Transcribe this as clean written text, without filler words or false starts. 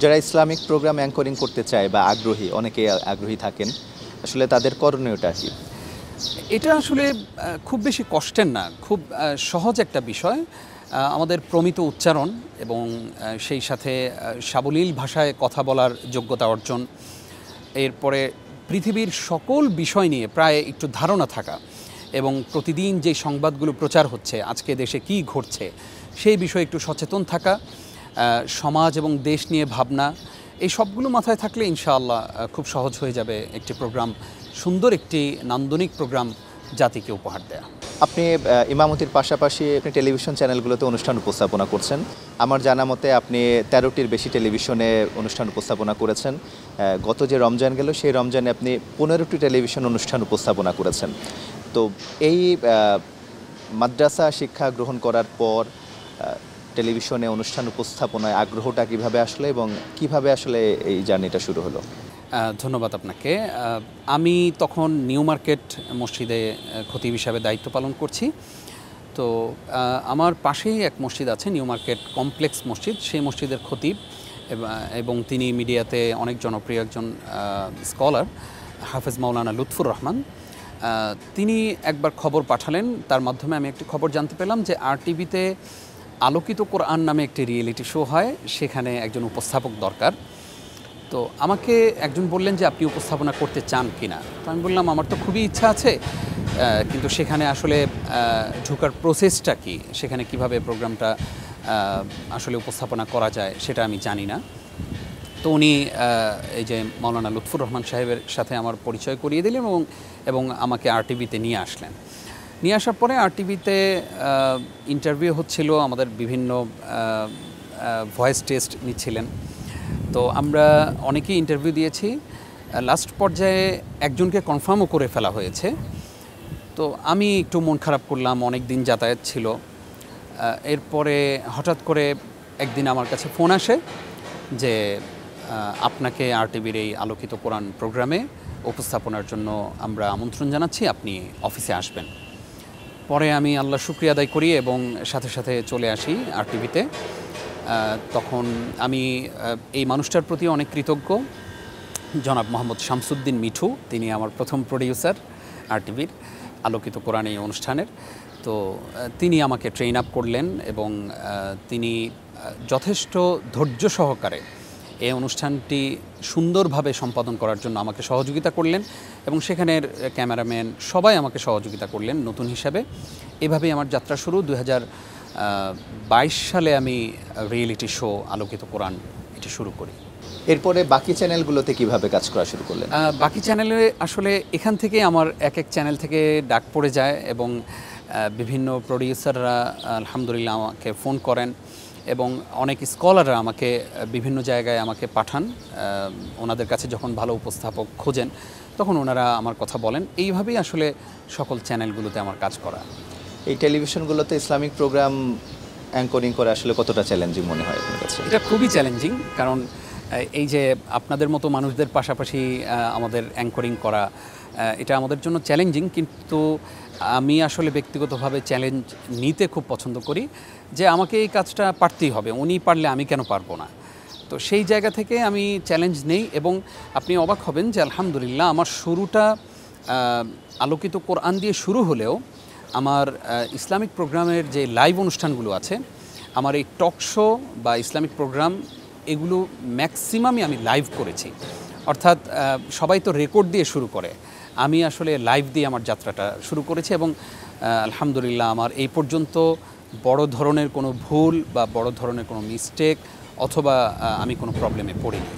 যারা Islamic programme anchoring করতে চায় বা আগ্রহী, অনেকে আগ্রহী থাকেন, আসলে তাদের করণীয়টা কি? এটা আসলে খুব বেশি কষ্টের না, খুব সহজ একটা বিষয়। আমাদের প্রমিত উচ্চারণ এবং সেই সাথে সাবলীল ভাষায় কথা বলার যোগ্যতা অর্জন, এরপরে পৃথিবীর সকল বিষয় নিয়ে প্রায় একটু ধারণা থাকা এবং প্রতিদিন যে সংবাদগুলো প্রচার হচ্ছে, আজকে দেশে কী ঘটছে সেই বিষয়ে একটু সচেতন থাকা, সমাজ এবং দেশ নিয়ে ভাবনা, এই সবগুলো মাথায় থাকলে ইনশাআল্লাহ খুব সহজ হয়ে যাবে একটি প্রোগ্রাম, সুন্দর একটি নান্দনিক প্রোগ্রাম জাতিকে উপহার দেয়া। আপনি ইমামতির পাশাপাশি আপনি টেলিভিশন চ্যানেলগুলোতে অনুষ্ঠান উপস্থাপনা করছেন। আমার জানা মতে আপনি ১৩টির বেশি টেলিভিশনে অনুষ্ঠান উপস্থাপনা করেছেন। গত যে রমজান গেল সেই রমজানে আপনি ১৫টি টেলিভিশন অনুষ্ঠান উপস্থাপনা করেছেন। তো এই মাদ্রাসা শিক্ষা গ্রহণ করার পর টেলিভিশনে অনুষ্ঠান উপস্থাপনায় আগ্রহটা কিভাবে আসলো এবং কিভাবে আসলে এই জার্নিটা শুরু হলো? ধন্যবাদ আপনাকে। আমি তখন নিউ মার্কেট মসজিদে খতিব হিসাবে দায়িত্ব পালন করছি। তো আমার পাশেই এক মসজিদ আছে, নিউ মার্কেট কমপ্লেক্স মসজিদ, সেই মসজিদের খতিব এবং তিনি মিডিয়াতে অনেক জনপ্রিয় একজন স্কলার, হাফেজ মাওলানা লুৎফুর রহমান। তিনি একবার খবর পাঠালেন, তার মাধ্যমে আমি একটি খবর জানতে পেলাম যে RTVতে আলোকিত কোরআন নামে একটি রিয়েলিটি শো হয়, সেখানে একজন উপস্থাপক দরকার। তো আমাকে একজন বললেন যে আপনি উপস্থাপনা করতে চান কিনা। তো আমি বললাম আমার তো খুবই ইচ্ছা আছে, কিন্তু সেখানে আসলে ঢোকার প্রসেসটা কি, সেখানে কিভাবে প্রোগ্রামটা আসলে উপস্থাপনা করা যায় সেটা আমি জানি না। তো উনি এই যে মাওলানা লুৎফুর রহমান সাহেবের সাথে আমার পরিচয় করিয়ে দিলেন এবং আমাকে RTVতে নিয়ে আসলেন। নিয়ে আসার পরে RTVতে ইন্টারভিউ হচ্ছিল, আমাদের বিভিন্ন ভয়েস টেস্ট নিচ্ছিলেন। তো আমরা অনেকেই ইন্টারভিউ দিয়েছি, লাস্ট পর্যায়ে একজনকে কনফার্মও করে ফেলা হয়েছে। তো আমি একটু মন খারাপ করলাম, অনেক দিন যাতায়াত ছিল। এরপরে হঠাৎ করে একদিন আমার কাছে ফোন আসে যে আপনাকে RTVর এই আলোকিত কোরআন প্রোগ্রামে উপস্থাপনার জন্য আমরা আমন্ত্রণ জানাচ্ছি, আপনি অফিসে আসবেন। পরে আমি আল্লাহর শুকরিয়া আদায় করি এবং সাথে সাথে চলে আসি RTVতে। তখন আমি এই মানুষটার প্রতি অনেক কৃতজ্ঞ, জনাব মোহাম্মদ শামসুদ্দিন মিঠু, তিনি আমার প্রথম প্রোডিউসার RTVর আলোকিত কোরআন এই অনুষ্ঠানের। তো তিনি আমাকে ট্রেন আপ করলেন এবং তিনি যথেষ্ট ধৈর্য সহকারে এই অনুষ্ঠানটি সুন্দরভাবে সম্পাদন করার জন্য আমাকে সহযোগিতা করলেন এবং সেখানের ক্যামেরাম্যান সবাই আমাকে সহযোগিতা করলেন নতুন হিসাবে। এভাবেই আমার যাত্রা শুরু। 2022 সালে আমি রিয়েলিটি শো আলোকিত কোরআন এটি শুরু করি। এরপরে বাকি চ্যানেলগুলোতে কিভাবে কাজ করা শুরু করলেন? বাকি চ্যানেলে আসলে এখান থেকে আমার এক চ্যানেল থেকে ডাক পড়ে যায় এবং বিভিন্ন প্রডিউসাররা আলহামদুলিল্লাহ আমাকে ফোন করেন এবং অনেক স্কলাররা আমাকে বিভিন্ন জায়গায় আমাকে পাঠান। ওনাদের কাছে যখন ভালো উপস্থাপক খোঁজেন তখন ওনারা আমার কথা বলেন। এইভাবেই আসলে সকল চ্যানেলগুলোতে আমার কাজ করা। এই টেলিভিশনগুলোতে ইসলামিক প্রোগ্রাম অ্যাঙ্করিং করা আসলে কতটা চ্যালেঞ্জিং মনে হয় আপনার কাছে? এটা খুবই চ্যালেঞ্জিং, কারণ এই যে আপনাদের মতো মানুষদের পাশাপাশি আমাদের অ্যাঙ্করিং করা, এটা আমাদের জন্য চ্যালেঞ্জিং। কিন্তু আমি আসলে ব্যক্তিগতভাবে চ্যালেঞ্জ নিতে খুব পছন্দ করি, যে আমাকে এই কাজটা পারতেই হবে, উনি পারলে আমি কেন পারবো না। তো সেই জায়গা থেকে আমি চ্যালেঞ্জ নেই এবং আপনি অবাক হবেন যে আলহামদুলিল্লাহ আমার শুরুটা আলোকিত কোরআন দিয়ে শুরু হলেও আমার ইসলামিক প্রোগ্রামের যে লাইভ অনুষ্ঠানগুলো আছে, আমার এই টক শো বা ইসলামিক প্রোগ্রাম এগুলো ম্যাক্সিমামই আমি লাইভ করেছি। অর্থাৎ সবাই তো রেকর্ড দিয়ে শুরু করে, আমি আসলে লাইভ দিয়ে আমার যাত্রাটা শুরু করেছি এবং আলহামদুলিল্লাহ আমার এই পর্যন্ত বড় ধরনের কোনো ভুল বা বড় ধরনের কোনো মিস্টেক অথবা আমি কোনো প্রবলেমে পড়িনি।